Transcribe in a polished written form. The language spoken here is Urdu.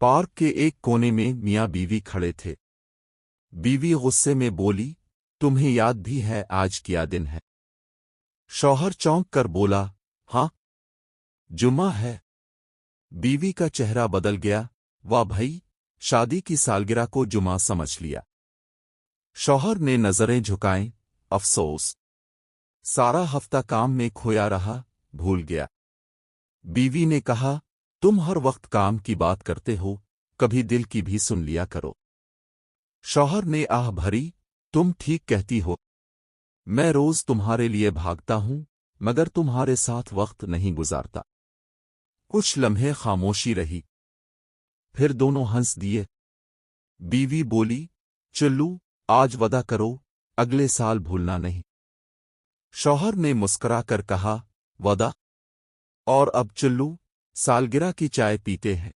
پارک کے ایک کونے میں میاں بیوی کھڑے تھے۔ بیوی غصے میں بولی، تمہیں یاد بھی ہے آج کیا دن ہے؟ شوہر چونک کر بولا، ہاں، جمعہ ہے۔ بیوی کا چہرہ بدل گیا، واہ بھائی، شادی کی سالگرہ کو جمعہ سمجھ لیا۔ شوہر نے نظریں جھکائیں، افسوس، سارا ہفتہ کام میں کھویا رہا، بھول گیا۔ بیوی نے کہا، تم ہر وقت کام کی بات کرتے ہو، کبھی دل کی بھی سن لیا کرو۔ شوہر نے آہ بھری، تم ٹھیک کہتی ہو، میں روز تمہارے لیے بھاگتا ہوں مگر تمہارے ساتھ وقت نہیں گزارتا۔ کچھ لمحے خاموشی رہی، پھر دونوں ہنس دیے۔ بیوی بولی، چلو آج وعدہ کرو، اگلے سال بھولنا نہیں۔ شوہر نے مسکرا کر کہا، وعدہ؟ اور اب چلو، سالگرہ کی چائے پیتے ہیں۔